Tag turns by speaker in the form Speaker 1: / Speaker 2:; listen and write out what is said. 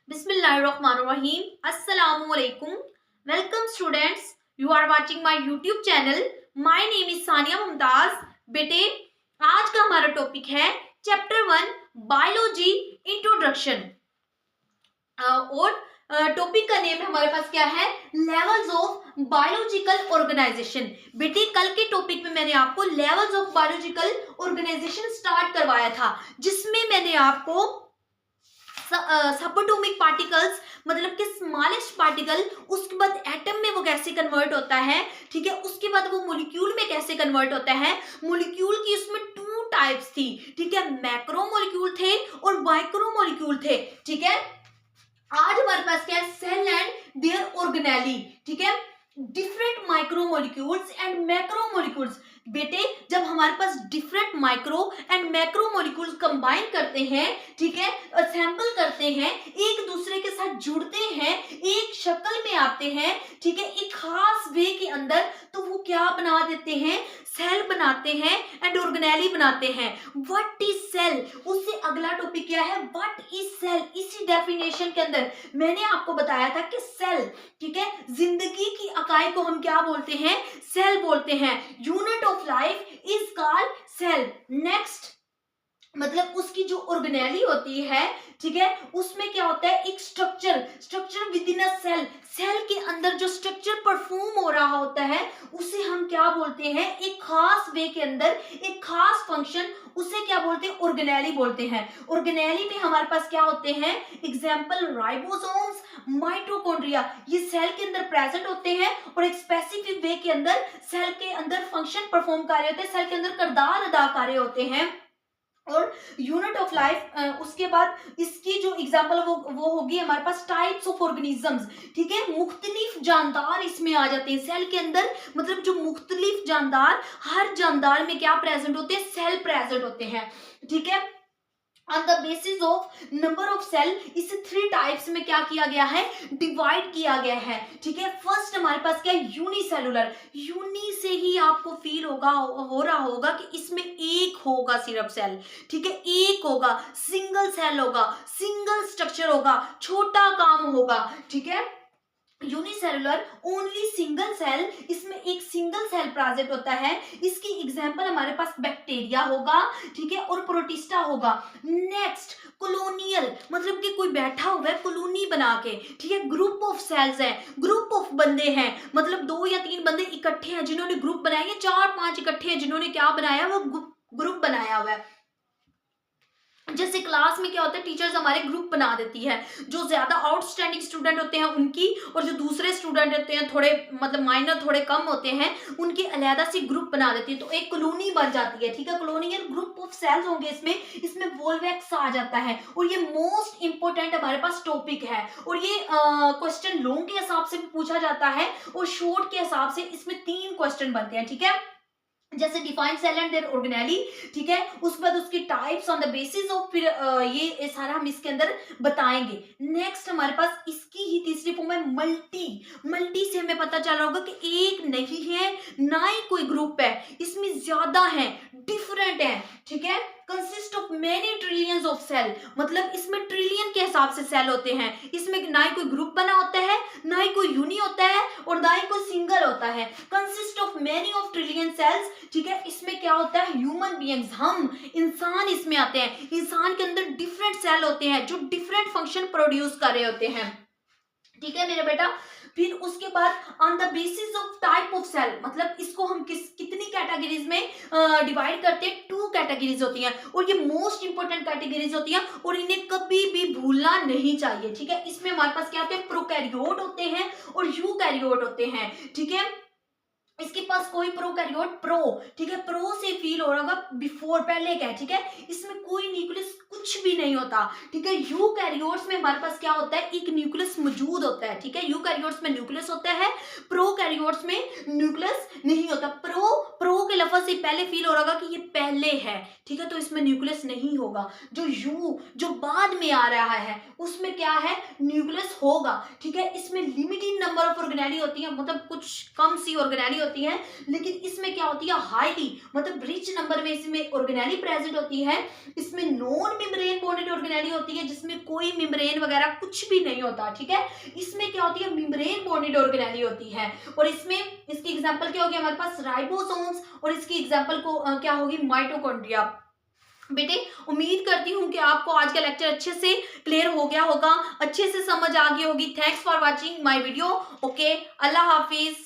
Speaker 1: Bismillahirrahmanirrahim. Assalamualaikum. Welcome students. You are watching my YouTube channel. My name is Sania Mumtaz. बेटे आज का हमारा topic है चैप्टर 1 बायोलॉजी इंट्रोडक्शन और टॉपिक का नेम हमारे पास क्या है, लेवल्स ऑफ बायोलॉजिकल ऑर्गेनाइजेशन। बेटे कल के टॉपिक में मैंने आपको levels of biological organisation start करवाया था, जिसमें मैंने आपको सबएटॉमिक पार्टिकल्स मतलब कि स्मॉलेस्ट पार्टिकल, उसके बाद एटम में वो कैसे कन्वर्ट होता है, ठीक है, उसके बाद वो मॉलिक्यूल में कैसे कन्वर्ट होता है। मॉलिक्यूल की उसमें टू टाइप्स थी, ठीक है, मैक्रो मॉलिक्यूल थे और माइक्रो मॉलिक्यूल थे, ठीक है। आज हमारे पास क्या है, सेल एंड देयर ऑर्गेनेली, ठीक है, different micro molecules and macro molecules. बेटे जब हमारे पास different micro and macro molecules combine करते हैं, ठीक है, असेंबल करते हैं, एक दूसरे के साथ जुड़ते हैं, एक शक्ल में आते हैं, ठीक है, एक खास वे के अंदर, तो वो क्या बना देते हैं, सेल बनाते हैं एंड ऑर्गेनेली बनाते हैं। व्हाट इज सेल, उससे अगला टॉपिक क्या है, व्हाट इज सेल। इसी डेफिनेशन के अंदर मैंने आपको बताया था कि सेल, ठीक है, जिंदगी की इकाई को हम क्या बोलते हैं, सेल बोलते हैं। Unit of life is called cell. Next मतलब उसकी जो ऑर्गेनेली होती है, ठीक है, उसमें क्या होता है, एक structure within a cell. Cell के अंदर जो स्ट्रक्चर परफॉर्म हो रहा होता है उसे हम क्या बोलते हैं, एक खास वे के अंदर एक खास फंक्शन, उसे क्या बोलते हैं, ऑर्गेनेली बोलते हैं। ऑर्गेनेली में हमारे पास क्या होते हैं, एग्जांपल राइबोसोम्स, माइटोकॉन्ड्रिया, ये सेल के अंदर प्रेजेंट होते हैं और एक स्पेसिफिक वे के अंदर सेल के अंदर फंक्शन परफॉर्म कर रहे होते हैं, सेल के अंदर किरदार अदा कर रहे होते हैं। और यूनिट ऑफ लाइफ, उसके बाद इसकी जो एग्जांपल वो होगी हमारे पास टाइप्स ऑफ ऑर्गेनिजम्स, ठीक है, मुख्तलिफ जानदार इसमें आ जाते हैं सेल के अंदर। मतलब जो मुख्तलिफ जानदार, हर जानदार में क्या प्रेजेंट होते हैं, सेल प्रेजेंट होते हैं, ठीक है। On the basis of number of cell, इसे थ्री टाइप्स में क्या किया गया है, डिवाइड किया गया है, ठीक है। फर्स्ट हमारे पास क्या है, यूनिसेलुलर। यूनि से ही आपको फील हो रहा होगा कि इसमें एक होगा सिर्फ सेल, ठीक है, एक होगा, सिंगल सेल होगा, सिंगल स्ट्रक्चर होगा, छोटा काम होगा, ठीक है। यूनिसेलुलर ओनली सिंगल सेल, इसमें एक सिंगल सेल प्रेजेंट होता है। इसकी एग्जांपल हमारे पास बैक्टीरिया होगा, ठीक है, और प्रोटिस्टा होगा। नेक्स्ट कॉलोनियल, मतलब कि कोई बैठा हुआ है कॉलोनी बना के, ठीक है, ग्रुप ऑफ सेल्स है, ग्रुप ऑफ बंदे हैं, मतलब 2 या 3 बंदे इकट्ठे हैं जिन्होंने ग्रुप बनाया है, 4-5 इकट्ठे हैं जिन्होंने क्या बनाया, वो ग्रुप बनाया हुआ है। जैसे क्लास में क्या होता है, टीचर्स हमारे ग्रुप बना देती है, जो ज्यादा आउटस्टैंडिंग स्टूडेंट होते हैं उनकी, और जो दूसरे स्टूडेंट होते हैं थोड़े मतलब माइनर थोड़े कम होते हैं, उनकी अलहदा सी ग्रुप बना देती है, तो एक कॉलोनी बन जाती है, ठीक है। कॉलोनियल ग्रुप ऑफ सेल्स होंगे इसमें वोल्वेक्स आ जाता है, और ये मोस्ट इंपोर्टेंट हमारे पास टॉपिक है, और ये क्वेश्चन लॉन्ग के हिसाब से भी पूछा जाता है और शॉर्ट के हिसाब से इसमें 3 क्वेश्चन बनते हैं, ठीक है। जैसे define cell and their organelle, ठीक है, उसके बाद उसकी types on the basis of, फिर ये सारा हम इसके अंदर बताएंगे। नेक्स्ट हमारे पास इसकी ही तीसरी फॉर्म है मल्टी से हमें पता चल रहा होगा कि एक नहीं है, ना ही कोई ग्रुप है, इसमें ज्यादा है, डिफरेंट है, ठीक है। Consist of many trillions of cell, मतलब इसमें ट्रिलियन के हिसाब से सेल होते हैं, इसमें ना ही कोई ग्रुप बना होता है, ना ही कोई यूनि होता है, और ना ही कोई सिंगल होता है। Consist of many of trillion cells, ठीक है। इसमें क्या होता है, ह्यूमन बीइंग्स, हम इंसान इसमें आते हैं। इंसान के अंदर डिफरेंट सेल होते हैं जो डिफरेंट फंक्शन प्रोड्यूस कर रहे होते हैं, ठीक है मेरे बेटा। फिर उसके बाद on the basis of type of cell, मतलब इसको हम कितनी कैटेगरीज में डिवाइड करते हैं, 2 कैटेगरीज होती हैं, और ये मोस्ट इंपोर्टेंट कैटेगरीज होती हैं, और इन्हें कभी भी भूलना नहीं चाहिए, ठीक है। इसमें हमारे पास क्या होते हैं, प्रोकैरियोट होते हैं और यूकैरियोट होते हैं, ठीक है। इसके पास कोई प्रोकैरियोट, ठीक है, प्रो से फील हो रहा होगा, बिफोर पहले क्या है, ठीक है, इसमें कोई न्यूक्लियस कुछ भी नहीं होता, ठीक है। यूकैरियोट्स में हमारे पास क्या होता है, एक न्यूक्लियस मौजूद होता है, ठीक है। यूकैरियोट्स में न्यूक्लियस होता है, प्रोकैरियोट्स में न्यूक्लियस नहीं होता। प्रो के लफ्ज से पहले फील हो रहा होगा कि ये पहले है, ठीक है, तो इसमें न्यूक्लियस नहीं होगा। जो बाद में आ रहा है उसमें क्या है, न्यूक्लियस होगा, ठीक है। इसमें लिमिटेड नंबर ऑफ ऑर्गेनेली होती है, मतलब कुछ कम सी ऑर्गेनेली होती है, लेकिन इसमें क्या होती है, हाईली मतलब रिच नंबर में इसमें ऑर्गेनेली प्रेजेंट होती है। इसमें नॉन मेम्ब्रेन बॉन्डेड ऑर्गेनेली होती है, जिसमें कोई मेम्ब्रेन वगैरह कुछ भी नहीं होता, ठीक है। इसमें क्या होती है, मेम्ब्रेन बॉन्डेड ऑर्गेनेली होती है। और इसमें इसकी एग्जांपल क्या होगी हमारे पास, राइबोसोम्स, और इसकी एग्जांपल को क्या होगी, माइटोकॉन्ड्रिया। बेटे उम्मीद करती हूँ कि आपको आज का लेक्चर अच्छे से क्लियर हो गया होगा, अच्छे से समझ आ गई होगी। Thanks for watching my video. Okay, Allah Hafiz.